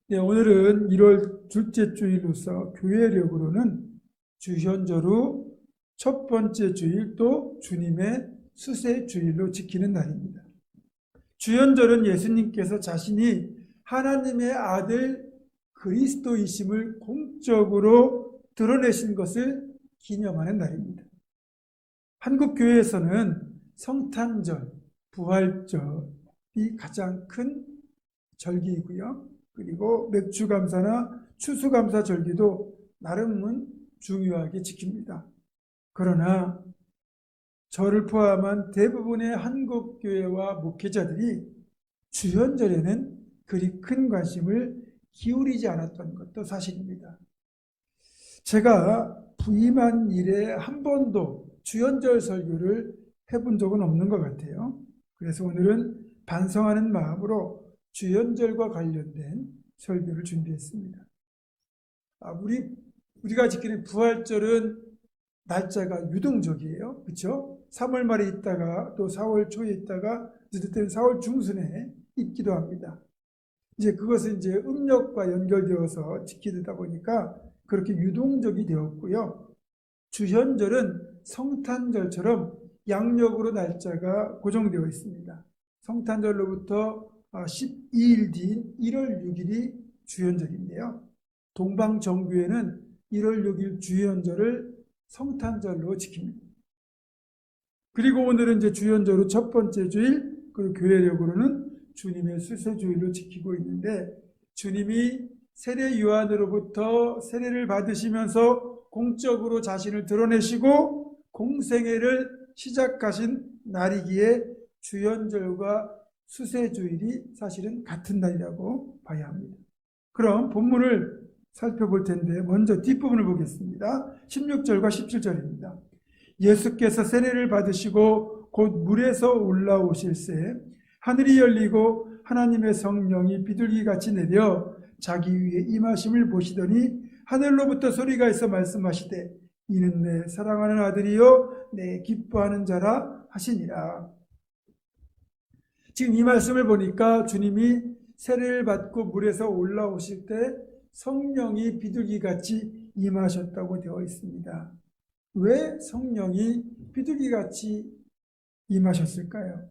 네, 오늘은 1월 둘째 주일로서 교회력으로는 주현절후 첫 번째 주일 또 주님의 수세 주일로 지키는 날입니다. 주현절은 예수님께서 자신이 하나님의 아들 그리스도이심을 공적으로 드러내신 것을 기념하는 날입니다. 한국 교회에서는 성탄절, 부활절이 가장 큰 절기이고요. 그리고 맥주감사나 추수감사 절기도 나름은 중요하게 지킵니다. 그러나 저를 포함한 대부분의 한국교회와 목회자들이 주현절에는 그리 큰 관심을 기울이지 않았던 것도 사실입니다. 제가 부임한 이래 한 번도 주현절 설교를 해본 적은 없는 것 같아요. 그래서 오늘은 반성하는 마음으로 주현절과 관련된 설교를 준비했습니다. 우리가 지키는 부활절은 날짜가 유동적이에요. 그렇죠? 3월 말에 있다가 또 4월 초에 있다가 늦을 때는 4월 중순에 있기도 합니다. 이제 그것은 이제 음력과 연결되어서 지키다 보니까 그렇게 유동적이 되었고요. 주현절은 성탄절처럼 양력으로 날짜가 고정되어 있습니다. 성탄절로부터 12일 뒤인 1월 6일이 주현절인데요. 동방정교회는 1월 6일 주현절을 성탄절로 지킵니다. 그리고 오늘은 이제 주현절 후 첫 번째 주일, 그리고 교회력으로는 주님의 수세주일로 지키고 있는데, 주님이 세례 요한으로부터 세례를 받으시면서 공적으로 자신을 드러내시고 공생애를 시작하신 날이기에 주현절과 수세주일이 사실은 같은 날이라고 봐야 합니다. 그럼 본문을 살펴볼 텐데 먼저 뒷부분을 보겠습니다. 16절과 17절입니다. 예수께서 세례를 받으시고 곧 물에서 올라오실새 하늘이 열리고 하나님의 성령이 비둘기같이 내려 자기 위에 임하심을 보시더니 하늘로부터 소리가 있어 말씀하시되 이는 내 사랑하는 아들이요 내 기뻐하는 자라 하시니라. 지금 이 말씀을 보니까 주님이 세례를 받고 물에서 올라오실 때 성령이 비둘기같이 임하셨다고 되어 있습니다. 왜 성령이 비둘기같이 임하셨을까요?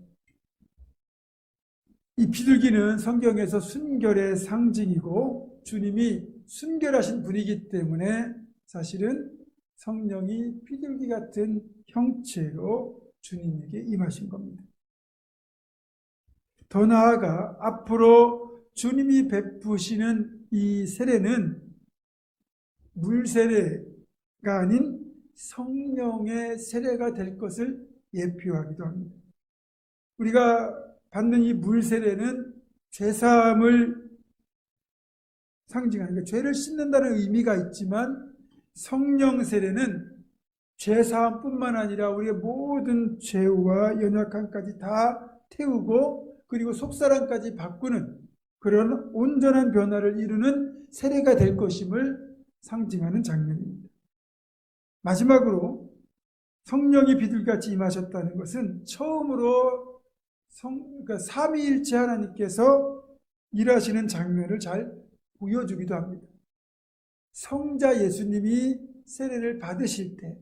이 비둘기는 성경에서 순결의 상징이고 주님이 순결하신 분이기 때문에 사실은 성령이 비둘기 같은 형체로 주님에게 임하신 겁니다. 더 나아가 앞으로 주님이 베푸시는 이 세례는 물세례가 아닌 성령의 세례가 될 것을 예표하기도 합니다. 우리가 받는 이 물세례는 죄사함을 상징하는, 죄를 씻는다는 의미가 있지만 성령 세례는 죄사함뿐만 아니라 우리의 모든 죄와 연약함까지 다 태우고 그리고 속사람까지 바꾸는 그런 온전한 변화를 이루는 세례가 될 것임을 상징하는 장면입니다. 마지막으로 성령이 비둘기같이 임하셨다는 것은 처음으로 그러니까 삼위일체 하나님께서 일하시는 장면을 잘 보여주기도 합니다. 성자 예수님이 세례를 받으실 때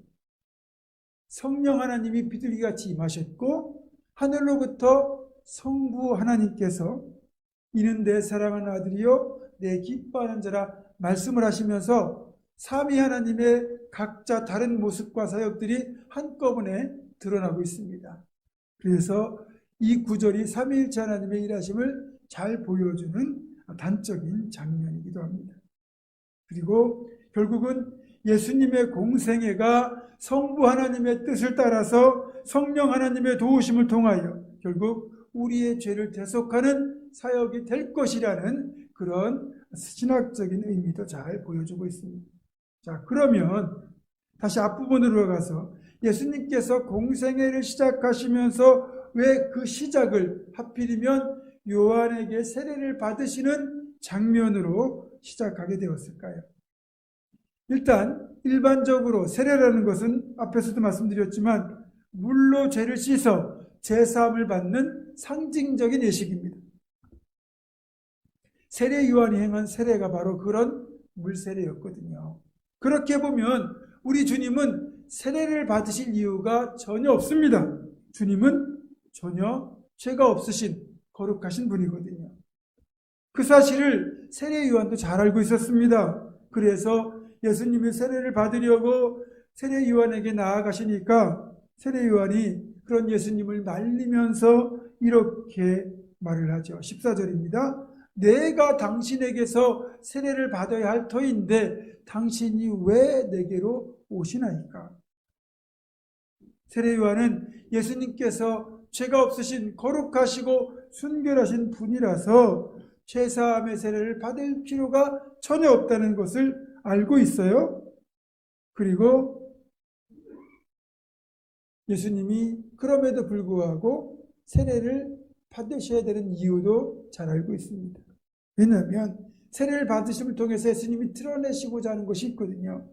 성령 하나님이 비둘기같이 임하셨고 하늘로부터 성부 하나님께서 이는 내 사랑하는 아들이요 내 기뻐하는 자라 말씀을 하시면서 삼위 하나님의 각자 다른 모습과 사역들이 한꺼번에 드러나고 있습니다. 그래서 이 구절이 삼위일체 하나님의 일하심을 잘 보여주는 단적인 장면이기도 합니다. 그리고 결국은 예수님의 공생애가 성부 하나님의 뜻을 따라서 성령 하나님의 도우심을 통하여 결국 우리의 죄를 대속하는 사역이 될 것이라는 그런 신학적인 의미도 잘 보여주고 있습니다. 자, 그러면 다시 앞부분으로 가서 예수님께서 공생애를 시작하시면서 왜 그 시작을 하필이면 요한에게 세례를 받으시는 장면으로 시작하게 되었을까요? 일단 일반적으로 세례라는 것은 앞에서도 말씀드렸지만 물로 죄를 씻어 제사함을 받는 상징적인 예식입니다. 세례 요한이 행한 세례가 바로 그런 물세례였거든요. 그렇게 보면 우리 주님은 세례를 받으실 이유가 전혀 없습니다. 주님은 전혀 죄가 없으신 거룩하신 분이거든요. 그 사실을 세례 요한도 잘 알고 있었습니다. 그래서 예수님이 세례를 받으려고 세례 요한에게 나아가시니까 세례 요한이 그런 예수님을 말리면서 이렇게 말을 하죠. 14절입니다. 내가 당신에게서 세례를 받아야 할 터인데 당신이 왜 내게로 오시나이까? 세례 요한은 예수님께서 죄가 없으신 거룩하시고 순결하신 분이라서 죄사함의 세례를 받을 필요가 전혀 없다는 것을 알고 있어요. 그리고 예수님이 그럼에도 불구하고 세례를 받으셔야 되는 이유도 잘 알고 있습니다. 왜냐하면 세례를 받으심을 통해서 예수님이 드러내시고자 하는 것이 있거든요.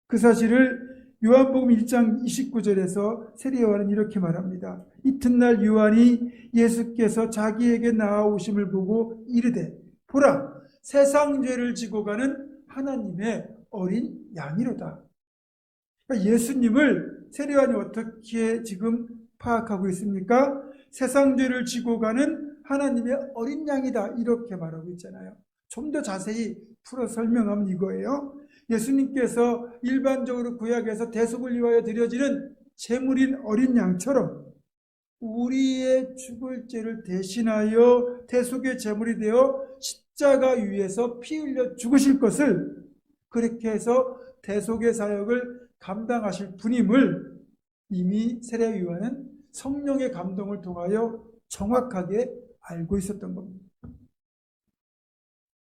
그 사실을 요한복음 1장 29절에서 세례 요한은 이렇게 말합니다. 이튿날 요한이 예수께서 자기에게 나아오심을 보고 이르되 보라 세상 죄를 지고 가는 하나님의 어린 양이로다. 그러니까 예수님을 세례 요한이 어떻게 지금 파악하고 있습니까? 세상 죄를 지고 가는 하나님의 어린 양이다 이렇게 말하고 있잖아요. 좀 더 자세히 풀어 설명하면 이거예요. 예수님께서 일반적으로 구약에서 대속을 위하여 드려지는 제물인 어린 양처럼 우리의 죽을 죄를 대신하여 대속의 제물이 되어 십자가 위에서 피 흘려 죽으실 것을 그렇게 해서 대속의 사역을 감당하실 분임을 이미 세례 요한은 성령의 감동을 통하여 정확하게 알고 있었던 겁니다.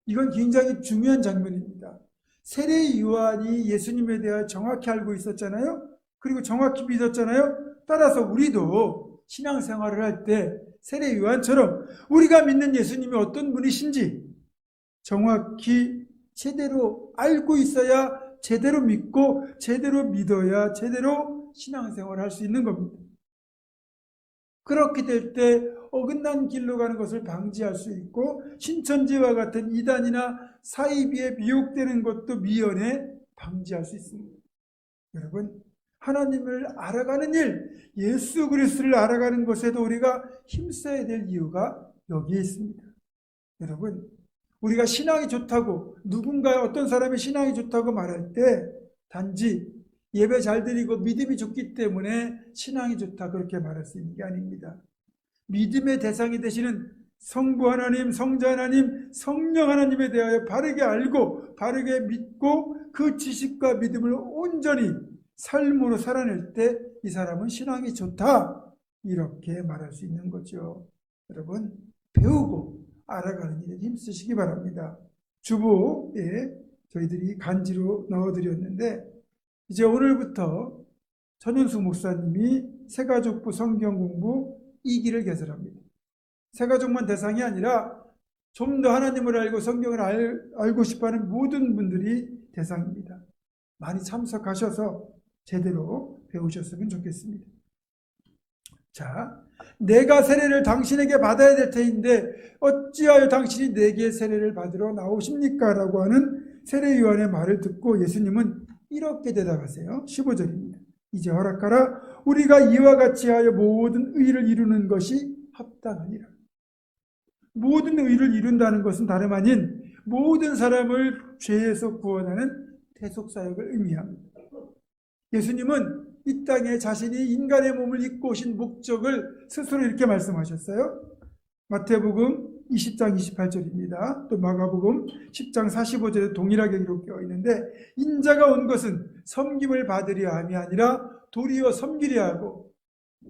이건 굉장히 중요한 장면입니다. 세례 요한이 예수님에 대하여 정확히 알고 있었잖아요. 그리고 정확히 믿었잖아요. 따라서 우리도 신앙생활을 할 때 세례 요한처럼 우리가 믿는 예수님이 어떤 분이신지 정확히 제대로 알고 있어야 제대로 믿고 제대로 믿어야 제대로 신앙생활을 할 수 있는 겁니다. 그렇게 될 때 어긋난 길로 가는 것을 방지할 수 있고 신천지와 같은 이단이나 사이비에 미혹되는 것도 미연에 방지할 수 있습니다. 여러분 하나님을 알아가는 일, 예수 그리스도를 알아가는 것에도 우리가 힘써야 될 이유가 여기에 있습니다. 여러분 우리가 신앙이 좋다고 누군가 어떤 사람의 신앙이 좋다고 말할 때 단지 예배 잘 드리고 믿음이 좋기 때문에 신앙이 좋다 그렇게 말할 수 있는 게 아닙니다. 믿음의 대상이 되시는 성부 하나님, 성자 하나님, 성령 하나님에 대하여 바르게 알고 바르게 믿고 그 지식과 믿음을 온전히 삶으로 살아낼 때 이 사람은 신앙이 좋다 이렇게 말할 수 있는 거죠. 여러분 배우고 알아가는 일에 힘쓰시기 바랍니다. 주보에 저희들이 간지로 넣어드렸는데 이제 오늘부터 전현수 목사님이 새가족부 성경공부 2기를 개설합니다. 새가족만 대상이 아니라 좀 더 하나님을 알고 성경을 알고 싶어하는 모든 분들이 대상입니다. 많이 참석하셔서 제대로 배우셨으면 좋겠습니다. 자, 내가 세례를 당신에게 받아야 될 터인데 어찌하여 당신이 내게 세례를 받으러 나오십니까? 라고 하는 세례 요한의 말을 듣고 예수님은 이렇게 대답하세요. 15절입니다. 이제 허락하라. 우리가 이와 같이 하여 모든 의를 이루는 것이 합당하니라. 모든 의를 이룬다는 것은 다름 아닌 모든 사람을 죄에서 구원하는 대속사역을 의미합니다. 예수님은 이 땅에 자신이 인간의 몸을 입고 오신 목적을 스스로 이렇게 말씀하셨어요. 마태복음 20장 28절입니다. 또 마가복음 10장 45절에 동일하게 기록되어 있는데 인자가 온 것은 섬김을 받으려 함이 아니라 도리어 섬기려 하고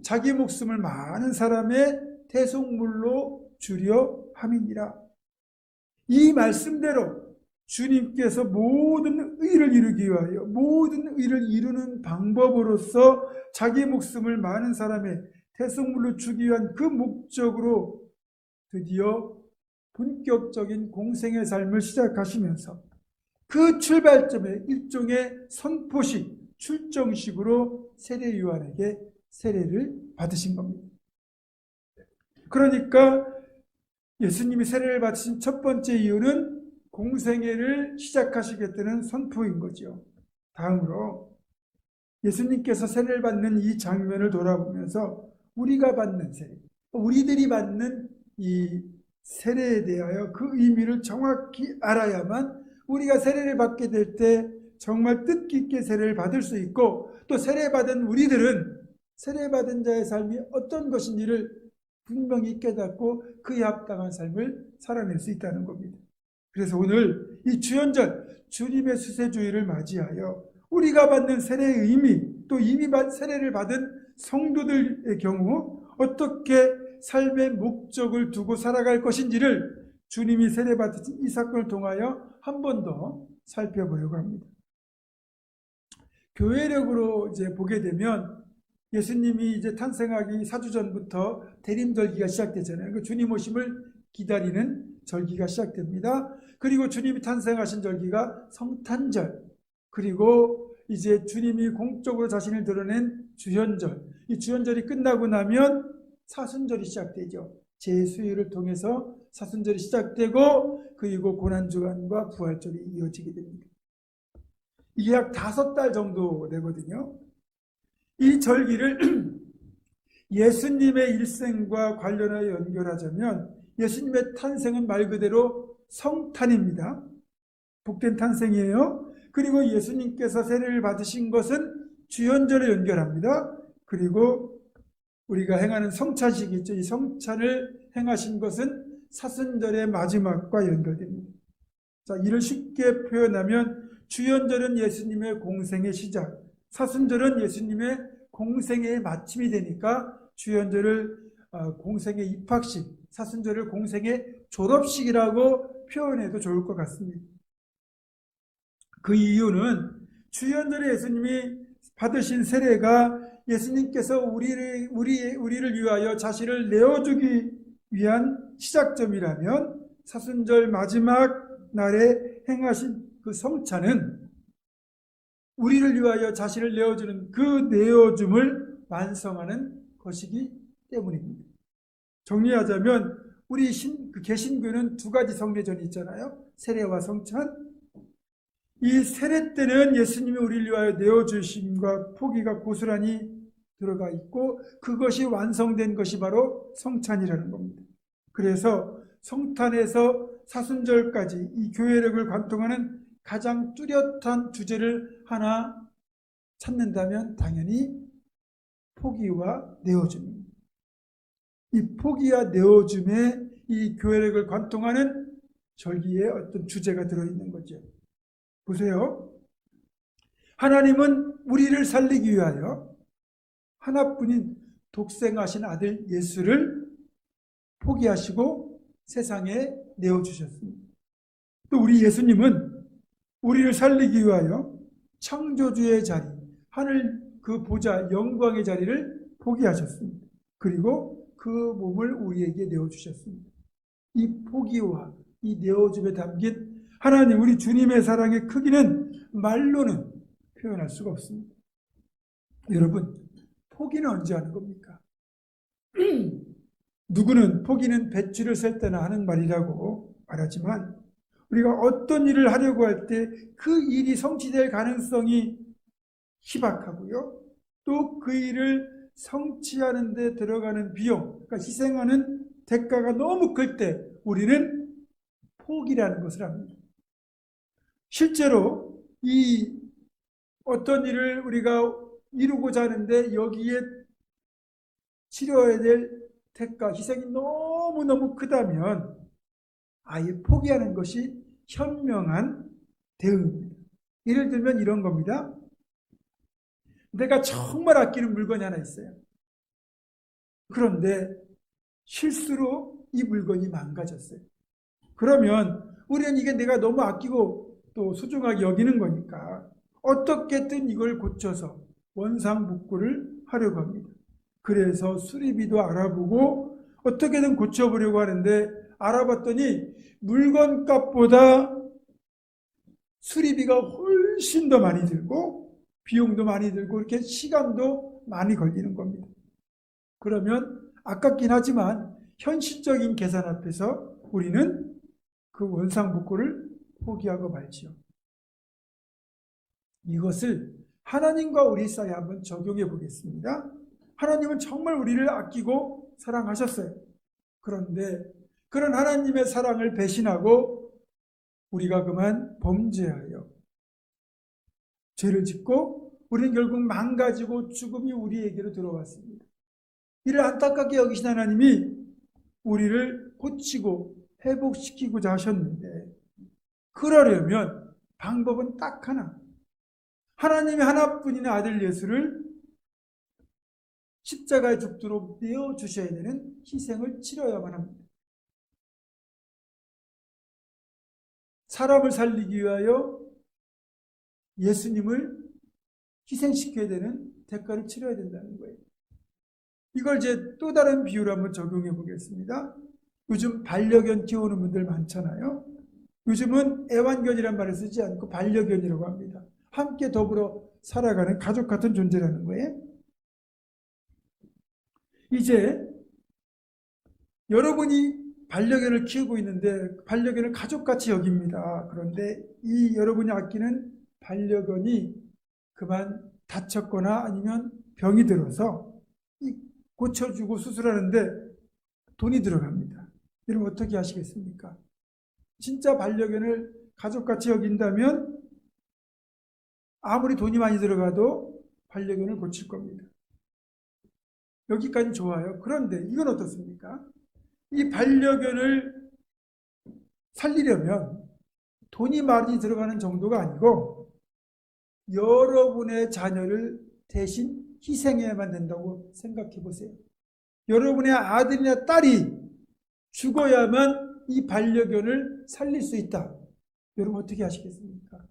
자기 목숨을 많은 사람의 대속물로 주려 함이니라. 이 말씀대로 주님께서 모든 의를 이루기 위하여 모든 의를 이루는 방법으로서 자기 목숨을 많은 사람의 대속물로 주기 위한 그 목적으로 드디어 본격적인 공생의 삶을 시작하시면서 그 출발점에 일종의 선포식, 출정식으로 세례 요한에게 세례를 받으신 겁니다. 그러니까 예수님이 세례를 받으신 첫 번째 이유는 공생애를 시작하시겠다는 선포인 거죠. 다음으로 예수님께서 세례를 받는 이 장면을 돌아보면서 우리가 받는 세례, 우리들이 받는 이 세례에 대하여 그 의미를 정확히 알아야만 우리가 세례를 받게 될 때 정말 뜻깊게 세례를 받을 수 있고, 또 세례받은 우리들은 세례받은 자의 삶이 어떤 것인지를 분명히 깨닫고 그에 합당한 삶을 살아낼 수 있다는 겁니다. 그래서 오늘 이 주연절 주님의 수세주의를 맞이하여 우리가 받는 세례의 의미, 또 이미 세례를 받은 성도들의 경우 어떻게 삶의 목적을 두고 살아갈 것인지를 주님이 세례받으신 이 사건을 통하여 한 번 더 살펴보려고 합니다. 교회력으로 이제 보게 되면 예수님이 이제 탄생하기 4주 전부터 대림절기가 시작되잖아요. 그 주님 오심을 기다리는 절기가 시작됩니다. 그리고 주님이 탄생하신 절기가 성탄절, 그리고 이제 주님이 공적으로 자신을 드러낸 주현절, 이 주현절이 끝나고 나면 사순절이 시작되죠. 제수일을 통해서 사순절이 시작되고, 그리고 고난주간과 부활절이 이어지게 됩니다. 이게 약 5달 정도 되거든요. 이 절기를 예수님의 일생과 관련하여 연결하자면 예수님의 탄생은 말 그대로 성탄입니다. 복된 탄생이에요. 그리고 예수님께서 세례를 받으신 것은 주현절에 연결합니다. 그리고 우리가 행하는 성찬식이 있죠. 이 성찬을 행하신 것은 사순절의 마지막과 연결됩니다. 자, 이를 쉽게 표현하면 주현절은 예수님의 공생의 시작, 사순절은 예수님의 공생의 마침이 되니까 주현절을 공생의 입학식, 사순절을 공생의 졸업식이라고 표현해도 좋을 것 같습니다. 그 이유는 주현절에 예수님이 받으신 세례가 예수님께서 우리를 위하여 자신을 내어주기 위한 시작점이라면, 사순절 마지막 날에 행하신 그 성찬은 우리를 위하여 자신을 내어주는 그 내어줌을 완성하는 것이기 때문입니다. 정리하자면 우리 개신교는 2가지 성례전이 있잖아요. 세례와 성찬. 이 세례 때는 예수님이 우리를 위하여 내어주심과 포기가 고스란히 들어가 있고, 그것이 완성된 것이 바로 성찬이라는 겁니다. 그래서 성탄에서 사순절까지 이 교회력을 관통하는 가장 뚜렷한 주제를 하나 찾는다면 당연히 포기와 내어줌입니다. 이 포기와 내어줌에 이 교회력을 관통하는 절기에 어떤 주제가 들어있는 거죠. 보세요. 하나님은 우리를 살리기 위하여 하나뿐인 독생하신 아들 예수를 포기하시고 세상에 내어주셨습니다. 또 우리 예수님은 우리를 살리기 위하여 창조주의 자리, 하늘 그 보좌 영광의 자리를 포기하셨습니다. 그리고 그 몸을 우리에게 내어주셨습니다. 이 포기와 이 내어줌에 담긴 하나님 우리 주님의 사랑의 크기는 말로는 표현할 수가 없습니다. 여러분, 포기는 언제 하는 겁니까? 누구는 포기는 배추를 셀 때나 하는 말이라고 말하지만, 우리가 어떤 일을 하려고 할 때 그 일이 성취될 가능성이 희박하고요, 또 그 일을 성취하는 데 들어가는 비용, 그러니까 희생하는 대가가 너무 클 때 우리는 포기라는 것을 합니다. 실제로 이 어떤 일을 우리가 이루고자 하는데 여기에 치러야 될 대가, 희생이 너무너무 크다면 아예 포기하는 것이 현명한 대응입니다. 예를 들면 이런 겁니다. 내가 정말 아끼는 물건이 하나 있어요. 그런데 실수로 이 물건이 망가졌어요. 그러면 우리는 이게 내가 너무 아끼고 또 소중하게 여기는 거니까 어떻게든 이걸 고쳐서 원상복구를 하려고 합니다. 그래서 수리비도 알아보고 어떻게든 고쳐보려고 하는데, 알아봤더니 물건값보다 수리비가 훨씬 더 많이 들고 비용도 많이 들고 이렇게 시간도 많이 걸리는 겁니다. 그러면 아깝긴 하지만 현실적인 계산 앞에서 우리는 그 원상복구를 포기하고 말지요. 이것을 하나님과 우리 사이에 한번 적용해 보겠습니다. 하나님은 정말 우리를 아끼고 사랑하셨어요. 그런데 그런 하나님의 사랑을 배신하고 우리가 그만 범죄하여 죄를 짓고 우리는 결국 망가지고 죽음이 우리에게로 들어왔습니다. 이를 안타깝게 여기신 하나님이 우리를 고치고 회복시키고자 하셨는데, 그러려면 방법은 딱 하나. 하나님이 하나뿐인 아들 예수를 십자가에 죽도록 내어주셔야 되는 희생을 치러야만 합니다. 사람을 살리기 위하여 예수님을 희생시켜야 되는 대가를 치러야 된다는 거예요. 이걸 이제 또 다른 비유로 한번 적용해 보겠습니다. 요즘 반려견 키우는 분들 많잖아요. 요즘은 애완견이란 말을 쓰지 않고 반려견이라고 합니다. 함께 더불어 살아가는 가족 같은 존재라는 거예요. 이제 여러분이 반려견을 키우고 있는데 반려견을 가족같이 여깁니다. 그런데 이 여러분이 아끼는 반려견이 그만 다쳤거나 아니면 병이 들어서 고쳐주고 수술하는데 돈이 들어갑니다. 여러분 어떻게 하시겠습니까? 진짜 반려견을 가족같이 여긴다면 아무리 돈이 많이 들어가도 반려견을 고칠 겁니다. 여기까지 좋아요. 그런데 이건 어떻습니까? 이 반려견을 살리려면 돈이 많이 들어가는 정도가 아니고 여러분의 자녀를 대신 희생해야만 된다고 생각해 보세요. 여러분의 아들이나 딸이 죽어야만 이 반려견을 살릴 수 있다. 여러분 어떻게 하시겠습니까?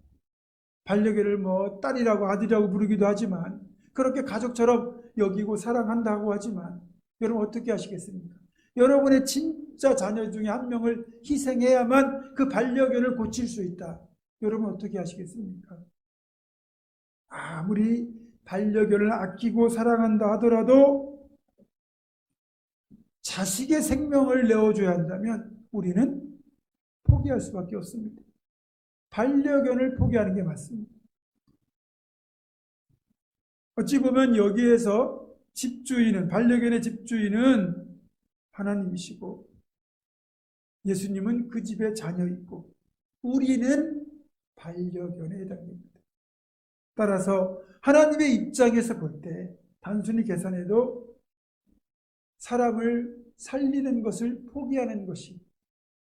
반려견을 뭐 딸이라고 아들이라고 부르기도 하지만 그렇게 가족처럼 여기고 사랑한다고 하지만 여러분 어떻게 하시겠습니까? 여러분의 진짜 자녀 중에 한 명을 희생해야만 그 반려견을 고칠 수 있다. 여러분 어떻게 하시겠습니까? 아무리 반려견을 아끼고 사랑한다 하더라도 자식의 생명을 내어줘야 한다면 우리는 포기할 수밖에 없습니다. 반려견을 포기하는 게 맞습니다. 어찌 보면 여기에서 집주인은, 반려견의 집주인은 하나님이시고 예수님은 그 집의 자녀이고 우리는 반려견에 해당됩니다. 따라서 하나님의 입장에서 볼 때 단순히 계산해도 사람을 살리는 것을 포기하는 것이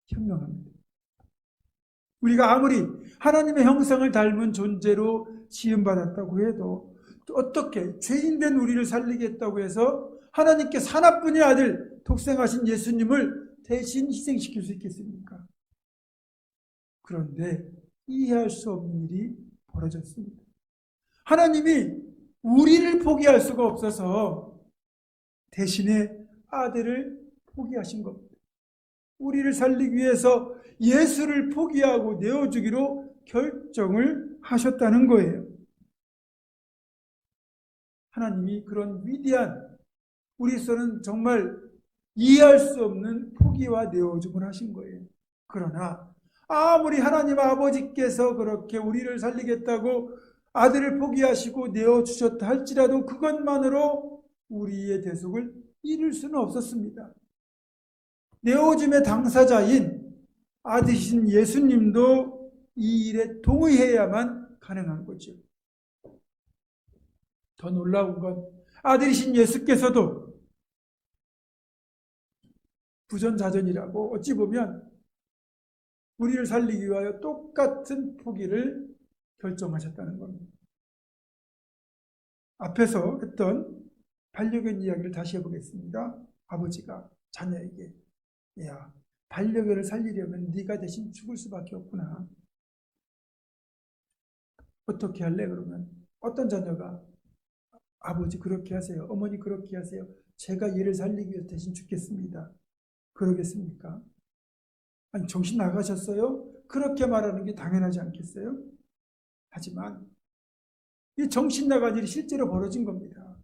현명합니다. 우리가 아무리 하나님의 형상을 닮은 존재로 지음받았다고 해도 어떻게 죄인된 우리를 살리겠다고 해서 하나님께서 하나뿐인 아들 독생하신 예수님을 대신 희생시킬 수 있겠습니까? 그런데 이해할 수 없는 일이 벌어졌습니다. 하나님이 우리를 포기할 수가 없어서 대신에 아들을 포기하신 겁니다. 우리를 살리기 위해서 예수를 포기하고 내어주기로 결정을 하셨다는 거예요. 하나님이 그런 위대한, 우리로서는 정말 이해할 수 없는 포기와 내어줌을 하신 거예요. 그러나 아무리 하나님 아버지께서 그렇게 우리를 살리겠다고 아들을 포기하시고 내어주셨다 할지라도 그것만으로 우리의 대속을 이룰 수는 없었습니다. 내어줌의 당사자인 아들이신 예수님도 이 일에 동의해야만 가능한 거죠. 더 놀라운 건 아들이신 예수께서도 부전자전이라고 어찌 보면 우리를 살리기 위하여 똑같은 포기를 결정하셨다는 겁니다. 앞에서 했던 반려견 이야기를 다시 해보겠습니다. 아버지가 자녀에게 야, 반려견을 살리려면 네가 대신 죽을 수밖에 없구나. 어떻게 할래? 그러면 어떤 자녀가 아버지 그렇게 하세요. 어머니 그렇게 하세요. 제가 얘를 살리기 위해서 대신 죽겠습니다. 그러겠습니까? 아니 정신 나가셨어요? 그렇게 말하는 게 당연하지 않겠어요? 하지만 이 정신 나간 일이 실제로 벌어진 겁니다.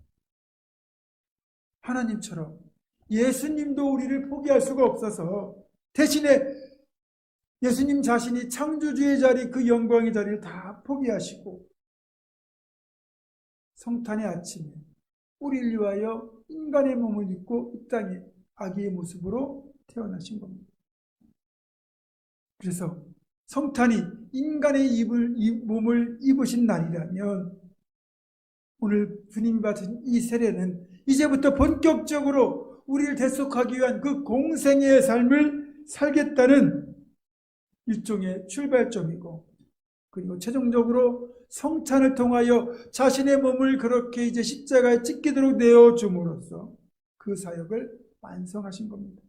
하나님처럼 예수님도 우리를 포기할 수가 없어서 대신에 예수님 자신이 창조주의 자리, 그 영광의 자리를 다 포기하시고 성탄의 아침에 우리를 위하여 인간의 몸을 입고 이 땅에 아기의 모습으로 태어나신 겁니다. 그래서 성탄이 인간의 몸을 입으신 날이라면 오늘 주님이 받으신 이 세례는 이제부터 본격적으로 우리를 대속하기 위한 그 공생의 삶을 살겠다는 일종의 출발점이고, 그리고 최종적으로 성찬을 통하여 자신의 몸을 그렇게 이제 십자가에 찢기도록 내어줌으로써 그 사역을 완성하신 겁니다.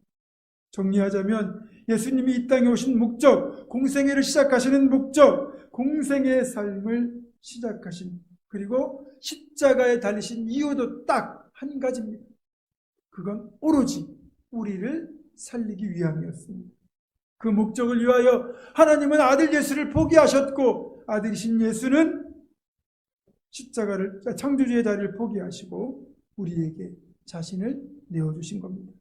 정리하자면 예수님이 이 땅에 오신 목적, 공생애를 시작하시는 목적, 공생애의 삶을 시작하신, 그리고 십자가에 달리신 이유도 딱 한 가지입니다. 그건 오로지 우리를 살리기 위함이었습니다. 그 목적을 위하여 하나님은 아들 예수를 포기하셨고, 아들이신 예수는 십자가를, 창조주의 자리를 포기하시고 우리에게 자신을 내어주신 겁니다.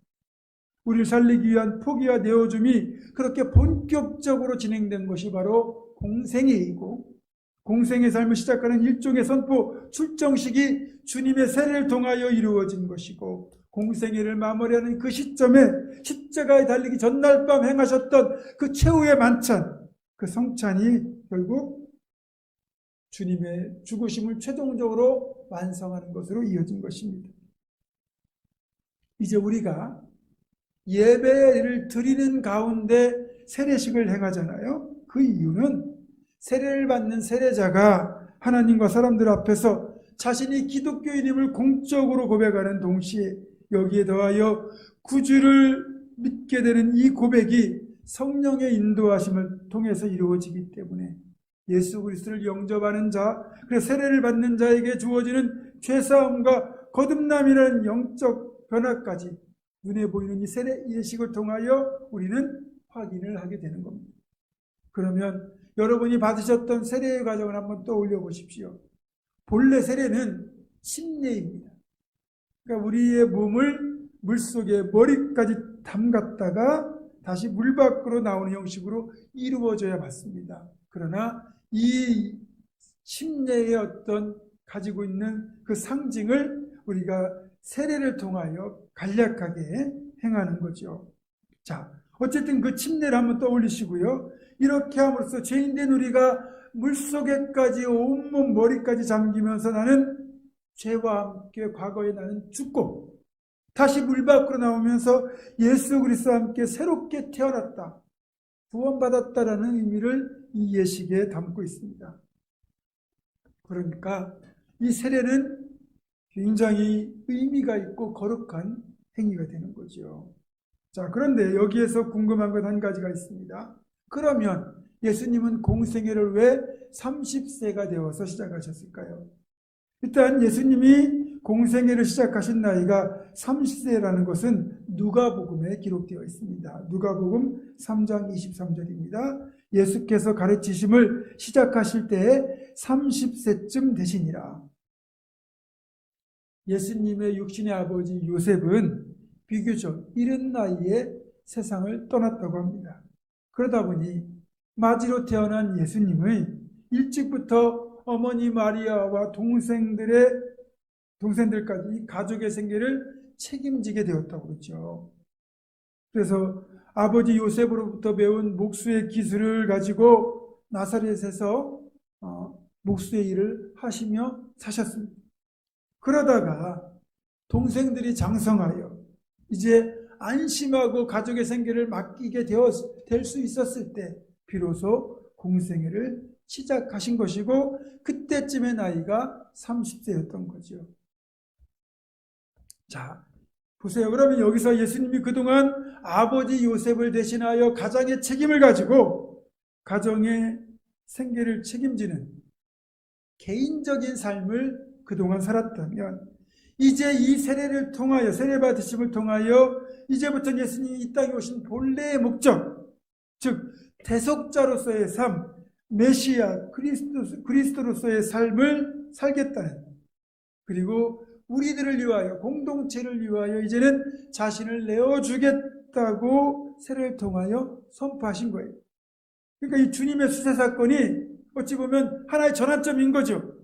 우리를 살리기 위한 포기와 내어줌이 그렇게 본격적으로 진행된 것이 바로 공생애이고, 공생의 삶을 시작하는 일종의 선포, 출정식이 주님의 세례를 통하여 이루어진 것이고, 공생애를 마무리하는 그 시점에 십자가에 달리기 전날 밤 행하셨던 그 최후의 만찬, 그 성찬이 결국 주님의 죽으심을 최종적으로 완성하는 것으로 이어진 것입니다. 이제 우리가 예배를 드리는 가운데 세례식을 행하잖아요. 그 이유는 세례를 받는 세례자가 하나님과 사람들 앞에서 자신이 기독교인임을 공적으로 고백하는 동시에 여기에 더하여 구주를 믿게 되는 이 고백이 성령의 인도하심을 통해서 이루어지기 때문에 예수 그리스도를 영접하는 자, 그래서 세례를 받는 자에게 주어지는 죄사함과 거듭남이라는 영적 변화까지 눈에 보이는 이 세례 예식을 통하여 우리는 확인을 하게 되는 겁니다. 그러면 여러분이 받으셨던 세례의 과정을 한번 떠올려 보십시오. 본래 세례는 침례입니다. 그러니까 우리의 몸을 물속에 머리까지 담갔다가 다시 물 밖으로 나오는 형식으로 이루어져야 맞습니다. 그러나 이 침례의 어떤 가지고 있는 그 상징을 우리가 세례를 통하여 간략하게 행하는 거죠. 자, 어쨌든 그 침례를 한번 떠올리시고요. 이렇게 함으로써 죄인된 우리가 물속에까지 온몸 머리까지 잠기면서 나는 죄와 함께 과거에 나는 죽고 다시 물 밖으로 나오면서 예수 그리스도와 함께 새롭게 태어났다, 구원받았다라는 의미를 이 예식에 담고 있습니다. 그러니까 이 세례는 굉장히 의미가 있고 거룩한 행위가 되는 거죠. 자, 그런데 여기에서 궁금한 것 한 가지가 있습니다. 그러면 예수님은 공생애를 왜 30세가 되어서 시작하셨을까요? 일단 예수님이 공생애를 시작하신 나이가 30세라는 것은 누가복음에 기록되어 있습니다. 누가복음 3장 23절입니다. 예수께서 가르치심을 시작하실 때에 30세쯤 되시니라. 예수님의 육신의 아버지 요셉은 비교적 이른 나이에 세상을 떠났다고 합니다. 그러다 보니 마지로 태어난 예수님의 일찍부터 어머니 마리아와 동생들까지 가족의 생계를 책임지게 되었다고 그러죠. 그래서 아버지 요셉으로부터 배운 목수의 기술을 가지고 나사렛에서 목수의 일을 하시며 사셨습니다. 그러다가 동생들이 장성하여 이제 안심하고 가족의 생계를 맡기게 될 수 있었을 때 비로소 공생애를 시작하신 것이고, 그때쯤의 나이가 30세였던 거죠. 자, 보세요. 그러면 여기서 예수님이 그동안 아버지 요셉을 대신하여 가장의 책임을 가지고 가정의 생계를 책임지는 개인적인 삶을 그동안 살았다면, 이제 이 세례를 통하여, 세례받으심을 통하여 이제부터 예수님이 이 땅에 오신 본래의 목적, 즉 대속자로서의 삶, 메시아 그리스도로서의 삶을 살겠다는, 그리고 우리들을 위하여, 공동체를 위하여 이제는 자신을 내어주겠다고 세례를 통하여 선포하신 거예요. 그러니까 이 주님의 수세 사건이 어찌 보면 하나의 전환점인 거죠.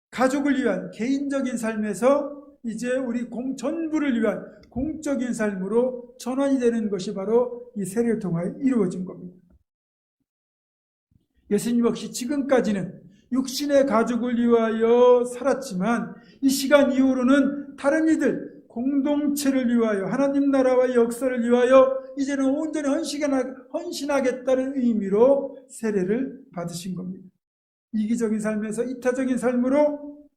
가족을 위한 개인적인 삶에서 이제 우리 전부를 위한 공적인 삶으로 전환이 되는 것이 바로 이 세례를 통하여 이루어진 겁니다. 예수님 역시 지금까지는 육신의 가족을 위하여 살았지만 이 시간 이후로는 다른 이들, 공동체를 위하여, 하나님 나라와의 역사를 위하여 이제는 온전히 헌신하겠다는 의미로 세례를 받으신 겁니다. 이기적인 삶에서 이타적인 삶으로,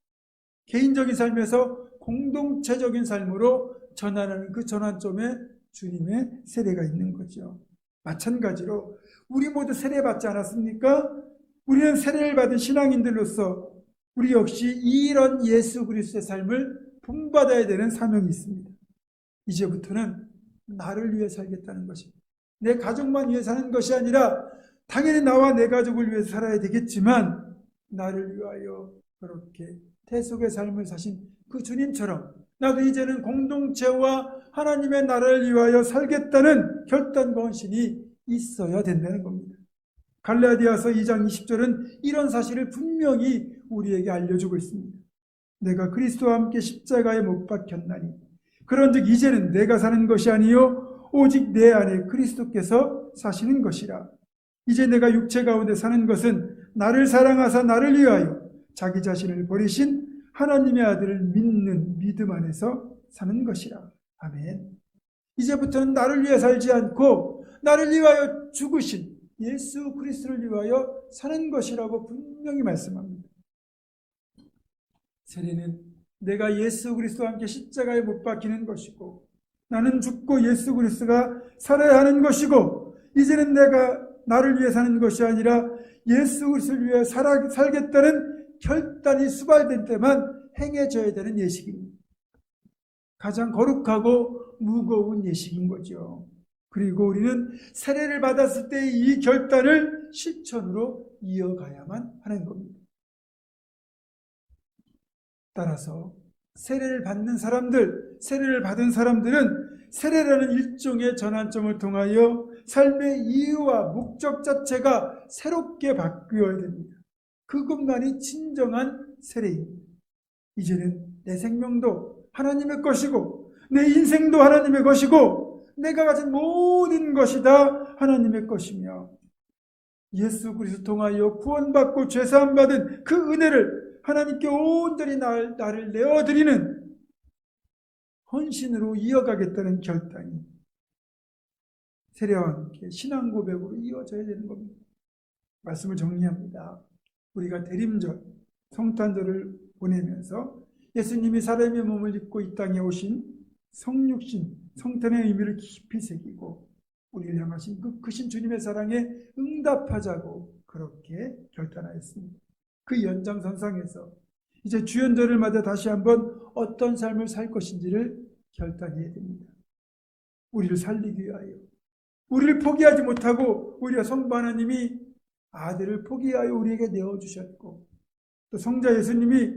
개인적인 삶에서 공동체적인 삶으로 전환하는 그 전환점에 주님의 세례가 있는 거죠. 마찬가지로 우리 모두 세례받지 않았습니까? 우리는 세례를 받은 신앙인들로서 우리 역시 이런 예수 그리스도의 삶을 본받아야 되는 사명이 있습니다. 이제부터는 나를 위해 살겠다는 것입니다. 내 가족만 위해 사는 것이 아니라 당연히 나와 내 가족을 위해서 살아야 되겠지만 나를 위하여 그렇게 대속의 삶을 사신 그 주님처럼 나도 이제는 공동체와 하나님의 나라를 위하여 살겠다는 결단과 헌신이 있어야 된다는 겁니다. 갈라디아서 2장 20절은 이런 사실을 분명히 우리에게 알려주고 있습니다. 내가 그리스도와 함께 십자가에 못 박혔나니 그런즉 이제는 내가 사는 것이 아니요 오직 내 안에 그리스도께서 사시는 것이라. 이제 내가 육체 가운데 사는 것은 나를 사랑하사 나를 위하여 자기 자신을 버리신 하나님의 아들을 믿는 믿음 안에서 사는 것이라. 아멘. 이제부터는 나를 위해 살지 않고 나를 위하여 죽으신 예수 그리스도를 위하여 사는 것이라고 분명히 말씀합니다. 세례는 내가 예수 그리스도와 함께 십자가에 못 박히는 것이고 나는 죽고 예수 그리스도가 살아야 하는 것이고 이제는 내가 나를 위해 사는 것이 아니라 예수 그리스도를 위해 살겠다는 결단이 수발될 때만 행해져야 되는 예식입니다. 가장 거룩하고 무거운 예식인 거죠. 그리고 우리는 세례를 받았을 때 이 결단을 실천으로 이어가야만 하는 겁니다. 따라서 세례를 받는 사람들, 세례를 받은 사람들은 세례라는 일종의 전환점을 통하여 삶의 이유와 목적 자체가 새롭게 바뀌어야 됩니다. 그것만이 진정한 세례입니다. 이제는 내 생명도 하나님의 것이고 내 인생도 하나님의 것이고 내가 가진 모든 것이 다 하나님의 것이며 예수 그리스도 통하여 구원받고 죄사함 받은 그 은혜를 하나님께 온전히 나를 내어드리는 헌신으로 이어가겠다는 결단이 세례와 함께 신앙 고백으로 이어져야 되는 겁니다. 말씀을 정리합니다. 우리가 대림절, 성탄절을 보내면서 예수님이 사람의 몸을 입고 이 땅에 오신 성육신, 성탄의 의미를 깊이 새기고 우리를 향하신 그 크신 주님의 사랑에 응답하자고 그렇게 결단하였습니다. 그 연장선상에서 이제 주연절을 맞아 다시 한번 어떤 삶을 살 것인지를 결단해야 됩니다. 우리를 살리기 위하여, 우리를 포기하지 못하고 오히려 성부 하나님이 아들을 포기하여 우리에게 내어주셨고 또 성자 예수님이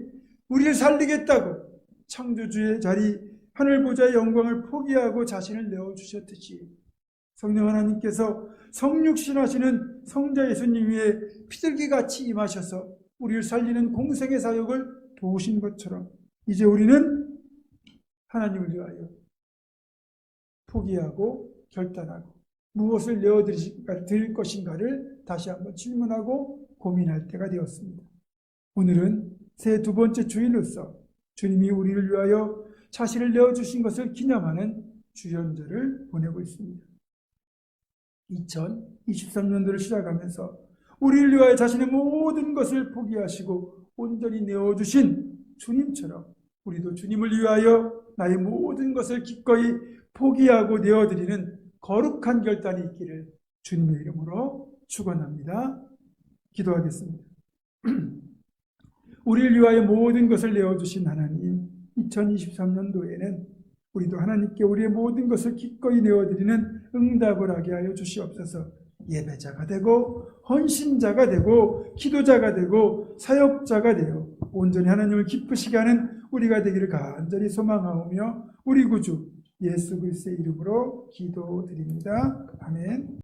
우리를 살리겠다고 창조주의 자리 하늘보좌의 영광을 포기하고 자신을 내어주셨듯이 성령 하나님께서 성육신하시는 성자 예수님 위에 피들기같이 임하셔서 우리를 살리는 공생의 사역을 도우신 것처럼 이제 우리는 하나님을 위하여 포기하고 결단하고 무엇을 내어드릴 것인가를 다시 한번 질문하고 고민할 때가 되었습니다. 오늘은 새 두 번째 주일로서 주님이 우리를 위하여 자신을 내어주신 것을 기념하는 주연절을 보내고 있습니다. 2023년도를 시작하면서 우리를 위하여 자신의 모든 것을 포기하시고 온전히 내어주신 주님처럼 우리도 주님을 위하여 나의 모든 것을 기꺼이 포기하고 내어드리는 거룩한 결단이 있기를 주님의 이름으로 축원합니다. 기도하겠습니다. 우리를 위하여 모든 것을 내어주신 하나님, 2023년도에는 우리도 하나님께 우리의 모든 것을 기꺼이 내어드리는 응답을 하게 하여 주시옵소서. 예배자가 되고 헌신자가 되고 기도자가 되고 사역자가 되어 온전히 하나님을 기쁘시게 하는 우리가 되기를 간절히 소망하오며 우리 구주 예수 그리스도의 이름으로 기도드립니다. 아멘.